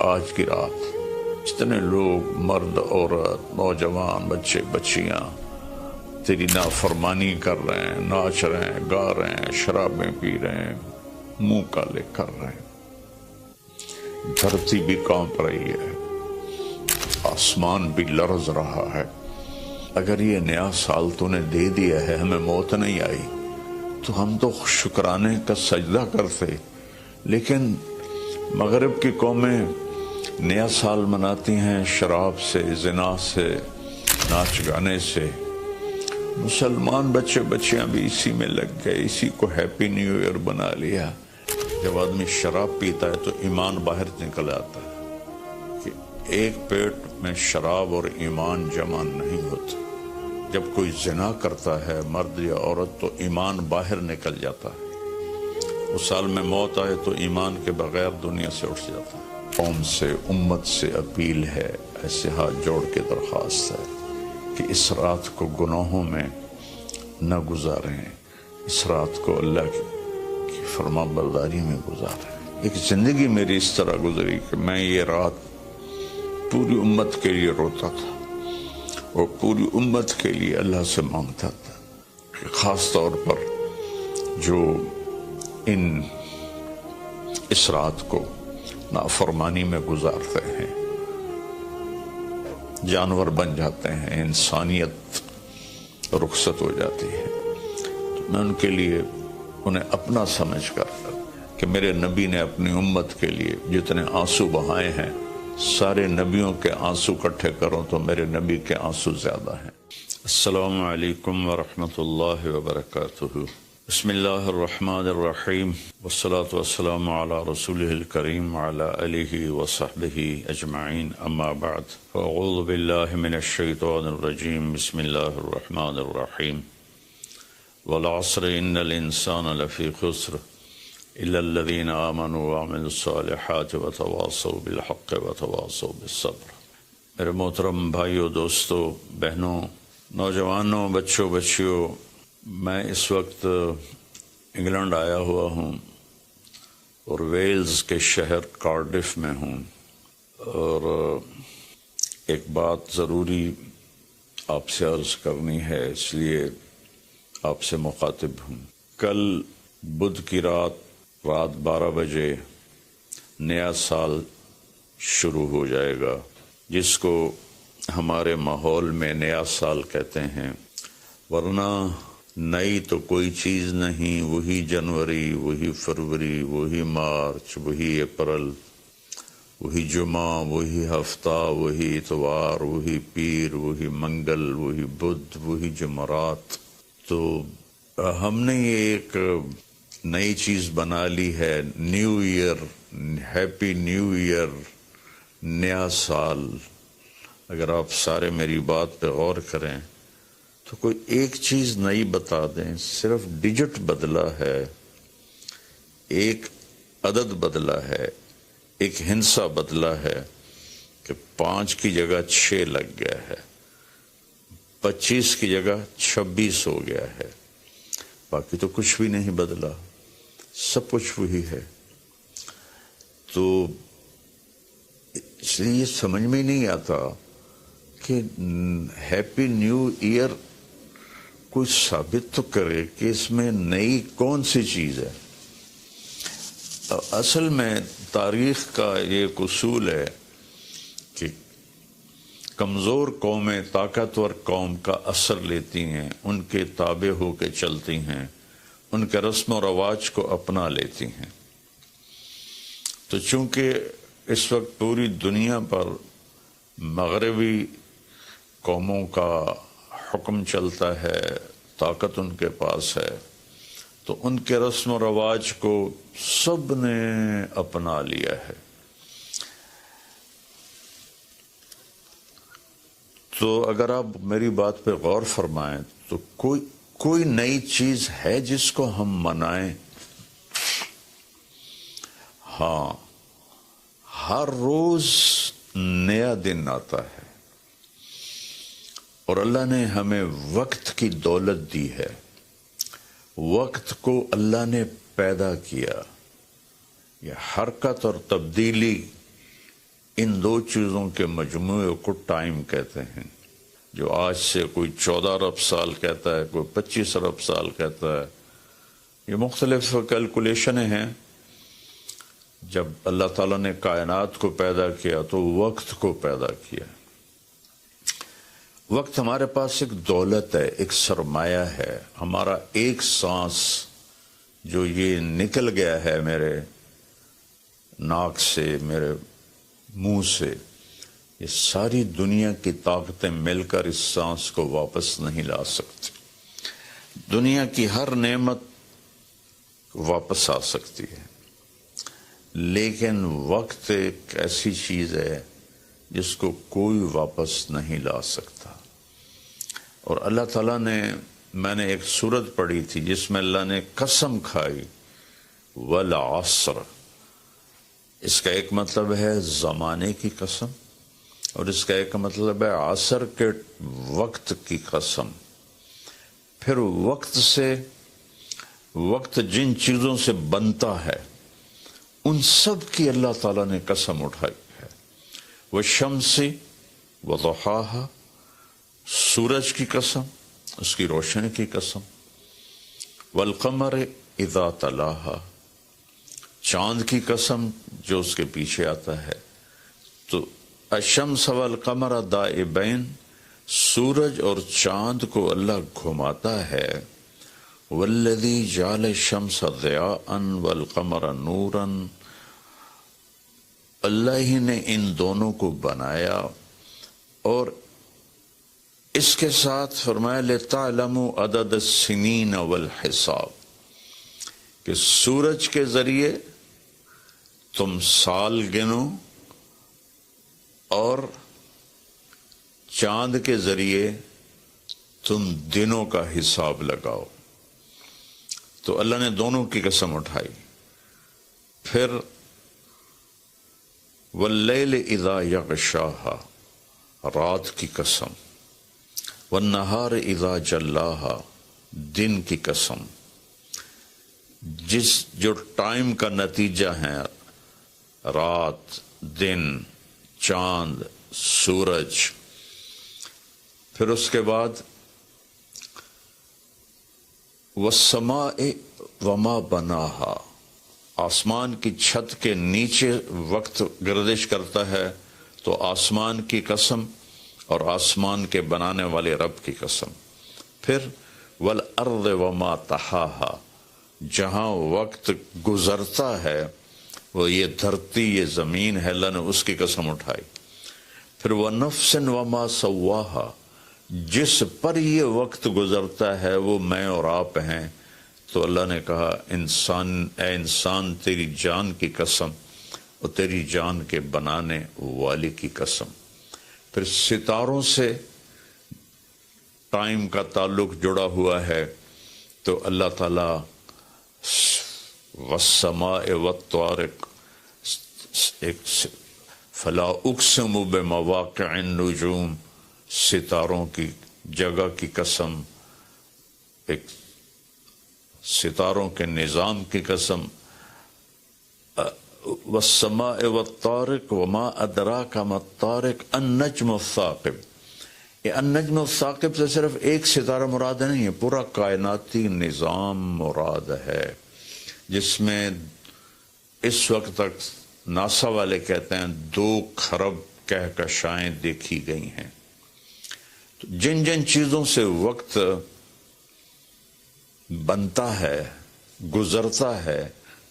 آج کی رات جتنے لوگ مرد عورت نوجوان بچے بچیاں تیری نافرمانی کر رہے ہیں، ناچ رہے ہیں، گا رہے ہیں، شرابیں پی رہے ہیں، منہ کالے کر رہے ہیں، دھرتی بھی کانپ رہی ہے، آسمان بھی لرز رہا ہے، اگر یہ نیا سال تو نے دے دیا ہے، ہمیں موت نہیں آئی تو ہم تو شکرانے کا سجدہ کرتے. لیکن مغرب کی قومیں نیا سال مناتی ہیں شراب سے، زنا سے، ناچ گانے سے. مسلمان بچے بچیاں بھی اسی میں لگ گئے، اسی کو ہیپی نیو ایئر بنا لیا. جب آدمی شراب پیتا ہے تو ایمان باہر نکل آتا ہے کہ ایک پیٹ میں شراب اور ایمان جمع نہیں ہوتا. جب کوئی زنا کرتا ہے مرد یا عورت تو ایمان باہر نکل جاتا ہے. اس سال میں موت آئے تو ایمان کے بغیر دنیا سے اٹھ جاتا ہے. قوم سے، امت سے اپیل ہے، ایسے ہاتھ جوڑ کے درخواست ہے کہ اس رات کو گناہوں میں نہ گزاریں، اس رات کو اللہ کی فرما برداری میں گزاریں. ایک زندگی میری اس طرح گزری کہ میں یہ رات پوری امت کے لیے روتا تھا اور پوری امت کے لیے اللہ سے مانگتا تھا. خاص طور پر جو اس رات کو نافرمانی میں گزارتے ہیں، جانور بن جاتے ہیں، انسانیت رخصت ہو جاتی ہے. تو میں ان کے لیے انہیں اپنا سمجھ کر کہ میرے نبی نے اپنی امت کے لیے جتنے آنسو بہائے ہیں، سارے نبیوں کے آنسو اکٹھے کروں تو میرے نبی کے آنسو زیادہ ہیں. السلام علیکم ورحمۃ اللہ وبرکاتہ. بسم اللہ الرحمن الرحیم والصلاة والسلام علی رسولہ الکریم وعلی آلہ وصحبہ اجمعین. اما بعد فاعوذ باللہ من الشیطان الرجیم. بسم اللہ الرحمن الرحیم. والعصر ان الانسان لفی خسر الا الذین آمنوا وعملوا الصالحات وتواصوا بالحق وتواصوا بالصبر. میرے محترم بھائیوں، دوستوں، بہنوں، نوجوانوں، بچوں، بچیوں، میں اس وقت انگلینڈ آیا ہوا ہوں اور ویلز کے شہر کارڈف میں ہوں، اور ایک بات ضروری آپ سے عرض کرنی ہے، اس لیے آپ سے مخاطب ہوں. کل بدھ کی رات 12 بجے نیا سال شروع ہو جائے گا، جس کو ہمارے ماحول میں نیا سال کہتے ہیں. ورنہ نئی تو کوئی چیز نہیں، وہی جنوری، وہی فروری، وہی مارچ، وہی اپریل، وہی جمعہ، وہی ہفتہ، وہی اتوار، وہی پیر، وہی منگل، وہی بدھ، وہی جمعرات. تو ہم نے یہ ایک نئی چیز بنا لی ہے، new year, happy new year, نیا سال. اگر آپ سارے میری بات پہ غور کریں تو کوئی ایک چیز نئی بتا دیں. صرف ڈیجٹ بدلا ہے، ایک عدد بدلا ہے، ایک ہندسہ بدلا ہے کہ 5 کی جگہ 6 لگ گیا ہے، 25 کی جگہ 26 ہو گیا ہے. باقی تو کچھ بھی نہیں بدلا، سب کچھ وہی ہے. تو اس لیے یہ سمجھ میں نہیں آتا کہ ہیپی نیو ایئر کوئی ثابت تو کرے کہ اس میں نئی کون سی چیز ہے. اصل میں تاریخ کا یہ ایک اصول ہے کہ کمزور قومیں طاقتور قوم کا اثر لیتی ہیں، ان کے تابع ہو کے چلتی ہیں، ان کے رسم و رواج کو اپنا لیتی ہیں. تو چونکہ اس وقت پوری دنیا پر مغربی قوموں کا حکم چلتا ہے، طاقت ان کے پاس ہے، تو ان کے رسم و رواج کو سب نے اپنا لیا ہے. تو اگر آپ میری بات پہ غور فرمائیں تو کوئی نئی چیز ہے جس کو ہم منائیں؟ ہاں، ہر روز نیا دن آتا ہے اور اللہ نے ہمیں وقت کی دولت دی ہے. وقت کو اللہ نے پیدا کیا. یہ حرکت اور تبدیلی ان دو چیزوں کے مجموعے کو ٹائم کہتے ہیں. جو آج سے کوئی 14 ارب سال کہتا ہے، کوئی 25 ارب سال کہتا ہے، یہ مختلف کیلکولیشنیں ہیں. جب اللہ تعالیٰ نے کائنات کو پیدا کیا تو وقت کو پیدا کیا. وقت ہمارے پاس ایک دولت ہے، ایک سرمایہ ہے. ہمارا ایک سانس جو یہ نکل گیا ہے میرے ناک سے، میرے منہ سے، یہ ساری دنیا کی طاقتیں مل کر اس سانس کو واپس نہیں لا سکتی. دنیا کی ہر نعمت واپس آ سکتی ہے، لیکن وقت ایک ایسی چیز ہے جس کو کوئی واپس نہیں لا سکتا. اور اللہ تعالیٰ نے، میں نے ایک سورت پڑھی تھی جس میں اللہ نے قسم کھائی، والعصر. اس کا ایک مطلب ہے زمانے کی قسم، اور اس کا ایک مطلب ہے عصر کے وقت کی قسم. پھر وقت جن چیزوں سے بنتا ہے ان سب کی اللہ تعالیٰ نے قسم اٹھائی ہے. والشمس وضحاها، سورج کی قسم، اس کی روشنی کی قسم. والقمر اذا تلاها، چاند کی قسم جو اس کے پیچھے آتا ہے. تو الشمس والقمر دائبین، سورج اور چاند کو اللہ گھماتا ہے. والذی جعل الشمس ضیاء والقمر نورا، اللہ ہی نے ان دونوں کو بنایا. اور اس کے ساتھ فرمایا لِتَعْلَمُوا عَدَدَ السِّنِينَ وَالْحِسَابِ، کہ سورج کے ذریعے تم سال گنو اور چاند کے ذریعے تم دنوں کا حساب لگاؤ. تو اللہ نے دونوں کی قسم اٹھائی. پھر واللیل اذا یغشاہا، رات کی قسم. والنہار اذا جلاہا، دن کی قسم. جو ٹائم کا نتیجہ ہے، رات، دن، چاند، سورج. پھر اس کے بعد والسماء وما بناہا، آسمان کی چھت کے نیچے وقت گردش کرتا ہے تو آسمان کی قسم اور آسمان کے بنانے والے رب کی قسم. پھر والارض وما طحاہا، جہاں وقت گزرتا ہے وہ یہ دھرتی، یہ زمین ہے، اللہ نے اس کی قسم اٹھائی. پھر وَنَفْسٍ وَمَا سَوَّاهَا، جس پر یہ وقت گزرتا ہے وہ میں اور آپ ہیں. تو اللہ نے کہا اے انسان تیری جان کی قسم اور تیری جان کے بنانے والی کی قسم. پھر ستاروں سے ٹائم کا تعلق جڑا ہوا ہے. تو اللہ تعالیٰ والسماء والطارق، فلا اقسم بمواقع النجوم، ستاروں کی جگہ کی قسم، ایک ستاروں کے نظام کی قسم. والسماء والطارق وما ادراک ما الطارق النجم الثاقب. یہ النجم الثاقب سے صرف ایک ستارہ مراد نہیں ہے، پورا کائناتی نظام مراد ہے، جس میں اس وقت تک ناسا والے کہتے ہیں 2 کھرب کہکشائیں دیکھی گئی ہیں. تو جن جن چیزوں سے وقت بنتا ہے، گزرتا ہے،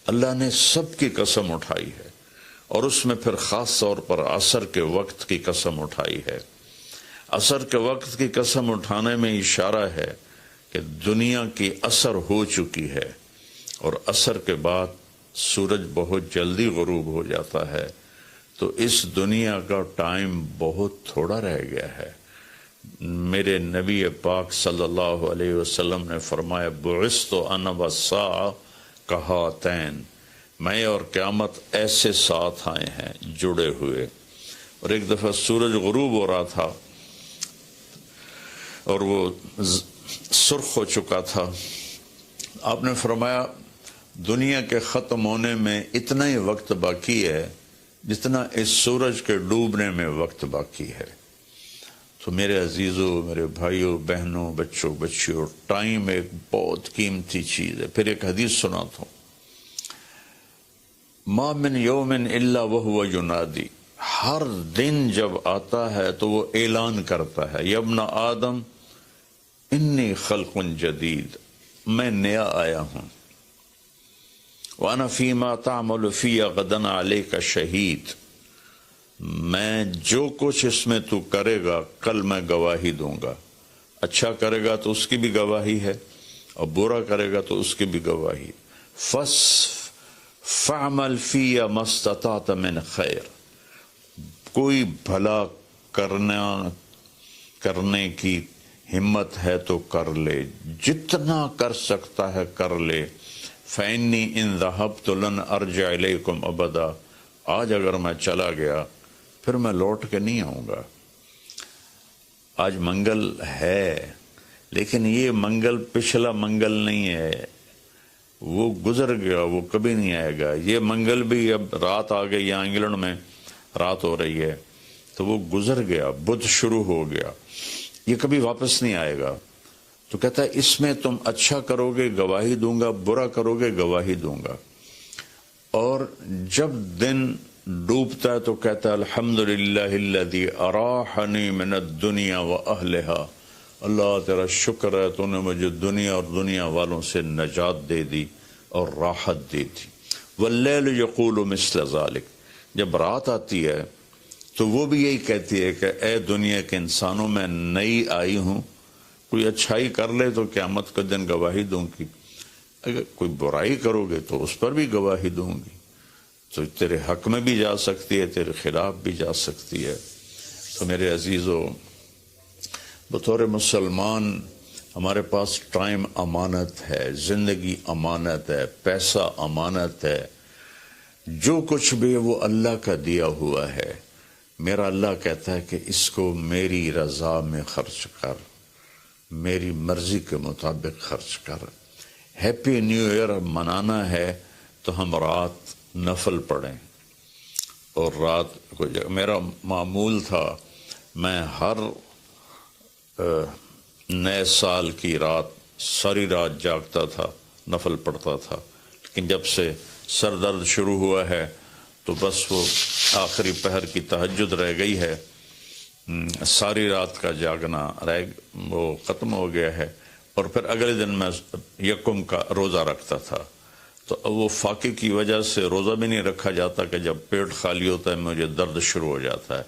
اللہ نے سب کی قسم اٹھائی ہے. اور اس میں پھر خاص طور پر عصر کے وقت کی قسم اٹھائی ہے. عصر کے وقت کی قسم اٹھانے میں اشارہ ہے کہ دنیا کی عصر ہو چکی ہے، اور عصر کے بعد سورج بہت جلدی غروب ہو جاتا ہے. تو اس دنیا کا ٹائم بہت تھوڑا رہ گیا ہے. میرے نبی پاک صلی اللہ علیہ وسلم نے فرمایا بعثت انا والساعہ کہاتین، میں اور قیامت ایسے ساتھ آئے ہیں جڑے ہوئے. اور ایک دفعہ سورج غروب ہو رہا تھا اور وہ سرخ ہو چکا تھا. آپ نے فرمایا دنیا کے ختم ہونے میں اتنا ہی وقت باقی ہے جتنا اس سورج کے ڈوبنے میں وقت باقی ہے۔ تو میرے عزیزوں، میرے بھائیوں، بہنوں، بچوں، بچیوں، ٹائم ایک بہت قیمتی چیز ہے۔ پھر ایک حدیث سناتا ہوں، ما من یوم الا وہو ینادی، ہر دن جب آتا ہے تو وہ اعلان کرتا ہے، یا ابن آدم انی خلق جدید، میں نیا آیا ہوں، وَأَنَا فِي مَا تَعْمَلُ فِي غَدًا عَلَيْكَ شہید، میں جو کچھ اس میں تو کرے گا کل میں گواہی دوں گا۔ اچھا کرے گا تو اس کی بھی گواہی ہے، اور برا کرے گا تو اس کی بھی گواہی۔ فَعْمَلْ فِيَّ مَا اسْتَطَعْتَ مِنْ خَيْرٍ، کوئی بھلا کرنے کی ہمت ہے تو کر لے، جتنا کر سکتا ہے کر لے۔ فَإِنِّي إِن ذَهَبْتُ لَنْ أَرْجِعَ إِلَيْكُمْ أَبَدًا، آج اگر میں چلا گیا پھر میں لوٹ کے نہیں آؤں گا۔ آج منگل ہے، لیکن یہ منگل پچھلا منگل نہیں ہے، وہ گزر گیا، وہ کبھی نہیں آئے گا۔ یہ منگل بھی اب رات آ گئی، یہاں انگلینڈ میں رات ہو رہی ہے، تو وہ گزر گیا، بدھ شروع ہو گیا، یہ کبھی واپس نہیں آئے گا۔ تو کہتا ہے اس میں تم اچھا کرو گے گواہی دوں گا، برا کرو گے گواہی دوں گا۔ اور جب دن ڈوبتا ہے تو کہتا ہے الحمدللہ الذی اراحنی من الدنیا واہلہا، اللہ تیرا شکر ہے تو نے مجھے دنیا اور دنیا والوں سے نجات دے دی اور راحت دی تھی۔ واللیل یقول مثل ذلک، جب رات آتی ہے تو وہ بھی یہی کہتی ہے کہ اے دنیا کے انسانوں، میں نئی آئی ہوں، کوئی اچھائی کر لے تو قیامت کا دن گواہی دوں گی، اگر کوئی برائی کرو گے تو اس پر بھی گواہی دوں گی۔ تو تیرے حق میں بھی جا سکتی ہے، تیرے خلاف بھی جا سکتی ہے۔ تو میرے عزیزو، بطور مسلمان ہمارے پاس ٹائم امانت ہے، زندگی امانت ہے، پیسہ امانت ہے، جو کچھ بھی ہے وہ اللہ کا دیا ہوا ہے۔ میرا اللہ کہتا ہے کہ اس کو میری رضا میں خرچ کر، میری مرضی کے مطابق خرچ کر۔ ہیپی نیو ایئر منانا ہے تو ہم رات نفل پڑھیں، اور رات کو میرا معمول تھا، میں ہر نئے سال کی رات ساری رات جاگتا تھا، نفل پڑھتا تھا، لیکن جب سے سر درد شروع ہوا ہے تو بس وہ آخری پہر کی تہجد رہ گئی ہے، ساری رات کا جاگنا وہ ختم ہو گیا ہے۔ اور پھر اگلے دن میں یکم کا روزہ رکھتا تھا، تو وہ فاقے کی وجہ سے روزہ بھی نہیں رکھا جاتا کہ جب پیٹ خالی ہوتا ہے مجھے درد شروع ہو جاتا ہے۔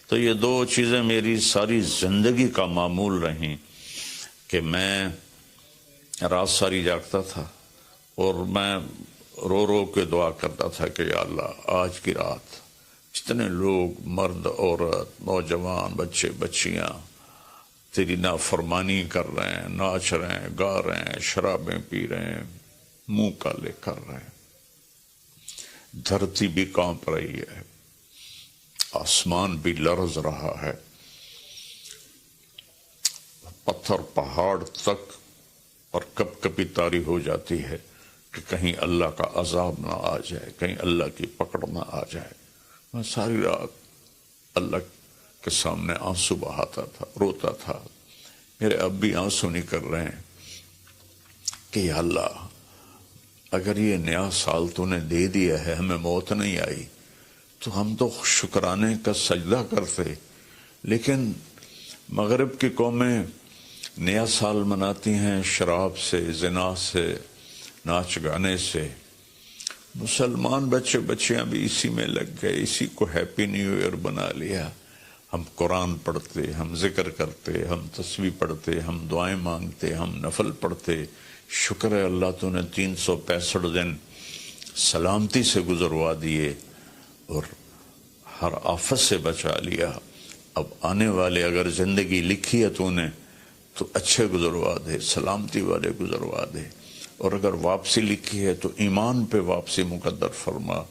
تو یہ دو چیزیں میری ساری زندگی کا معمول رہیں کہ میں رات ساری جاگتا تھا، اور میں رو رو کے دعا کرتا تھا کہ یا اللہ آج کی رات جتنے لوگ، مرد، عورت، نوجوان، بچے، بچیاں تیری نافرمانی کر رہے ہیں، ناچ رہے ہیں، گا رہے ہیں، شرابیں پی رہے ہیں، منہ کالے کر رہے ہیں، دھرتی بھی کانپ رہی ہے، آسمان بھی لرز رہا ہے، پتھر پہاڑ تک اور کپ کپی طاری ہو جاتی ہے کہ کہیں اللہ کا عذاب نہ آ جائے، کہیں اللہ کی پکڑ نہ آ جائے۔ میں ساری رات اللہ کے سامنے آنسو بہاتا تھا، روتا تھا۔ میرے اب بھی آنسو نکل رہے ہیں کہ یا اللہ اگر یہ نیا سال تو نے دے دیا ہے، ہمیں موت نہیں آئی، تو ہم تو شکرانے کا سجدہ کرتے، لیکن مغرب کی قومیں نیا سال مناتی ہیں شراب سے، زنا سے، ناچ گانے سے۔ مسلمان بچے بچیاں بھی اسی میں لگ گئے، اسی کو ہیپی نیو ایئر بنا لیا۔ ہم قرآن پڑھتے، ہم ذکر کرتے، ہم تسبیح پڑھتے، ہم دعائیں مانگتے، ہم نفل پڑھتے۔ شکر ہے اللہ تو نے 365 دن سلامتی سے گزروا دیے اور ہر آفت سے بچا لیا۔ اب آنے والے اگر زندگی لکھی ہے تو نے تو اچھے گزروا دے، سلامتی والے گزروا دے، اور اگر واپسی لکھی ہے تو ایمان پہ واپسی مقدر فرما۔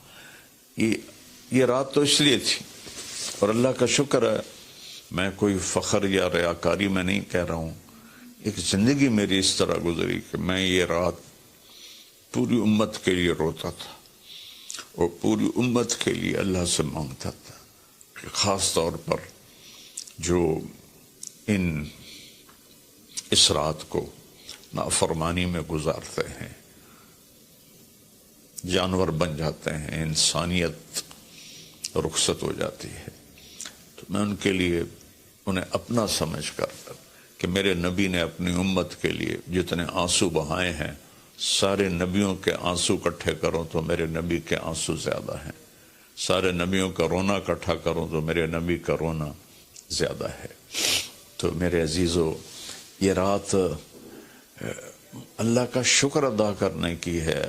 یہ رات تو اس لیے تھی، اور اللہ کا شکر ہے، میں کوئی فخر یا ریاکاری میں نہیں کہہ رہا ہوں، ایک زندگی میری اس طرح گزری کہ میں یہ رات پوری امت کے لیے روتا تھا، اور پوری امت کے لیے اللہ سے مانگتا تھا کہ خاص طور پر جو اس رات کو نافرمانی میں گزارتے ہیں، جانور بن جاتے ہیں، انسانیت رخصت ہو جاتی ہے، تو میں ان کے لیے انہیں اپنا سمجھ کر کہ میرے نبی نے اپنی امت کے لیے جتنے آنسو بہائے ہیں، سارے نبیوں کے آنسو اکٹھے کروں تو میرے نبی کے آنسو زیادہ ہیں، سارے نبیوں کا رونا اکٹھا کروں تو میرے نبی کا رونا زیادہ ہے۔ تو میرے عزیزو، یہ رات اللہ کا شکر ادا کرنے کی ہے۔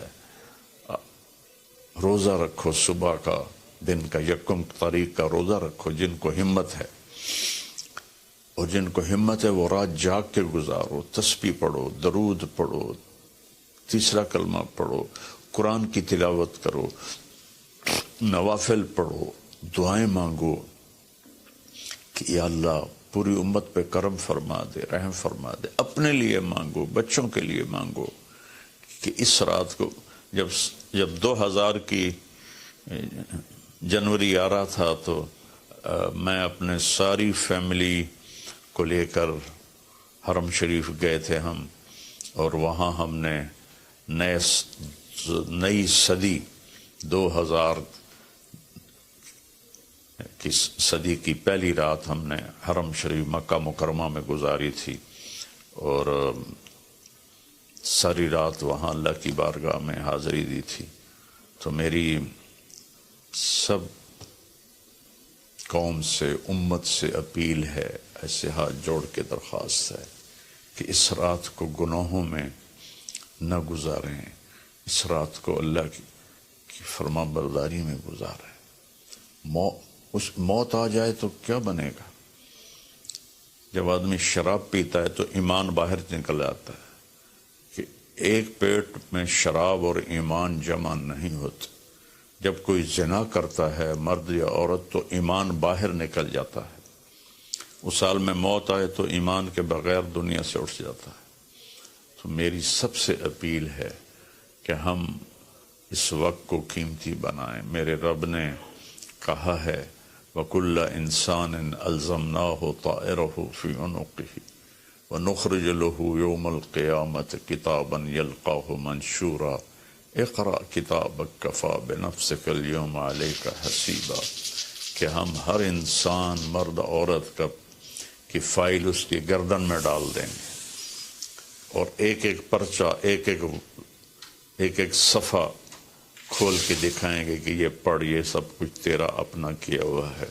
روزہ رکھو، صبح کا دن کا یکم تاریخ کا روزہ رکھو جن کو ہمت ہے، اور جن کو ہمت ہے وہ رات جاگ کے گزارو، تسبیح پڑھو، درود پڑھو، تیسرا کلمہ پڑھو، قرآن کی تلاوت کرو، نوافل پڑھو، دعائیں مانگو کہ یا اللہ پوری امت پہ کرم فرما دے، رحم فرما دے۔ اپنے لیے مانگو، بچوں کے لیے مانگو کہ اس رات کو جب 2000 کی جنوری آ رہا تھا تو میں اپنے ساری فیملی کو لے کر حرم شریف گئے تھے ہم، اور وہاں ہم نے نئی صدی 2000 کی صدی کی پہلی رات ہم نے حرم شریف مکہ مکرمہ میں گزاری تھی، اور ساری رات وہاں اللہ کی بارگاہ میں حاضری دی تھی۔ تو میری سب قوم سے، امت سے اپیل ہے، ایسے ہاتھ جوڑ کے درخواست ہے کہ اس رات کو گناہوں میں نہ گزاریں، اس رات کو اللہ کی فرما برداری میں گزاریں۔ موت آ جائے تو کیا بنے گا؟ جب آدمی شراب پیتا ہے تو ایمان باہر نکل آتا ہے کہ ایک پیٹ میں شراب اور ایمان جمع نہیں ہوتے۔ جب کوئی زنا کرتا ہے مرد یا عورت تو ایمان باہر نکل جاتا ہے، اس سال میں موت آئے تو ایمان کے بغیر دنیا سے اٹھ جاتا ہے۔ تو میری سب سے اپیل ہے کہ ہم اس وقت کو قیمتی بنائیں۔ میرے رب نے کہا ہے وَكُلَّ إِنسَانٍ أَلْزَمْنَاهُ طَائِرَهُ فِي عُنُقِهِ وَنُخْرِجُ لَهُ يَوْمَ الْقِيَامَةِ كِتَابًا يَلْقَاهُ مَنْشُورًا اقرأ كِتَابَكَ كَفَى بِنَفْسِكَ الْيَوْمَ عَلَيْكَ حَسِيبًا، کہ ہم ہر انسان مرد عورت کی فائل اس کی گردن میں ڈال دیں گے، اور ایک ایک پرچہ، ایک ایک صفحہ کھول کے دکھائیں گے کہ یہ پڑھ، یہ سب کچھ تیرا اپنا کیا ہوا ہے۔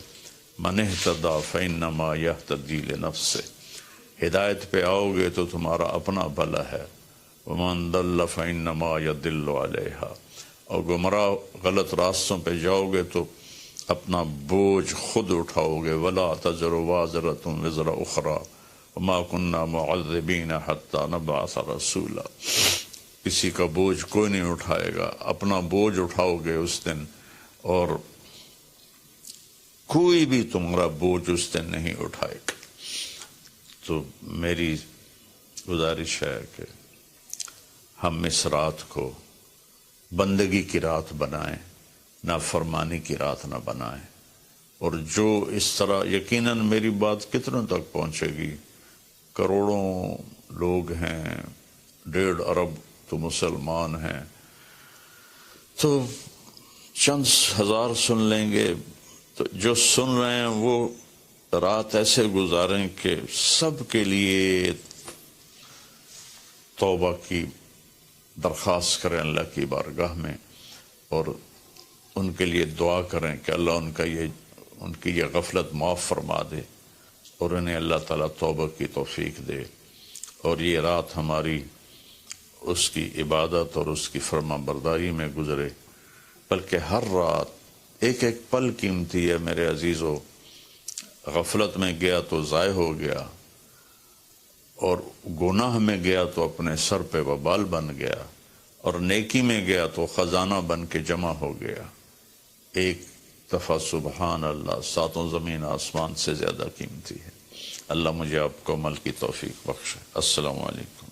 مَنِ اهْتَدَىٰ فَإِنَّمَا يَهْتَدِي لِنَفْسِهِ، ہدایت پہ آؤ گے تو تمہارا اپنا بھلا ہے، وَمَنْ ضَلَّ فَإِنَّمَا يَضِلُّ عَلَيْهَا، اور گمراہ غلط راستوں پہ جاؤ گے تو اپنا بوجھ خود اٹھاؤ گے۔ وَلَا تَزِرُ وَازِرَةٌ وِزْرَ أُخْرَىٰ وَمَا كُنَّا مُعَذِّبِينَ حَتَّىٰ نَبْعَثَ رَسُولًا، کسی کا بوجھ کوئی نہیں اٹھائے گا، اپنا بوجھ اٹھاؤ گے اس دن، اور کوئی بھی تمہارا بوجھ اس دن نہیں اٹھائے گا۔ تو میری گزارش ہے کہ ہم اس رات کو بندگی کی رات بنائیں، نافرمانی کی رات نہ بنائیں، اور جو اس طرح، یقیناً میری بات کتنوں تک پہنچے گی، کروڑوں لوگ ہیں، 1.5 ارب تو مسلمان ہیں، تو چند ہزار سن لیں گے، تو جو سن رہے ہیں وہ رات ایسے گزاریں کہ سب کے لیے توبہ کی درخواست کریں اللہ کی بارگاہ میں، اور ان کے لیے دعا کریں کہ اللہ ان کی یہ غفلت معاف فرما دے، اور انہیں اللہ تعالیٰ توبہ کی توفیق دے، اور یہ رات ہماری اس کی عبادت اور اس کی فرما برداری میں گزرے۔ بلکہ ہر رات ایک ایک پل قیمتی ہے میرے عزیزو۔ غفلت میں گیا تو ضائع ہو گیا، اور گناہ میں گیا تو اپنے سر پہ وبال بن گیا، اور نیکی میں گیا تو خزانہ بن کے جمع ہو گیا۔ ایک دفعہ سبحان اللہ 7 زمین آسمان سے زیادہ قیمتی ہے۔ اللہ مجھے آپ کو عمل کی توفیق بخشے۔ السلام علیکم۔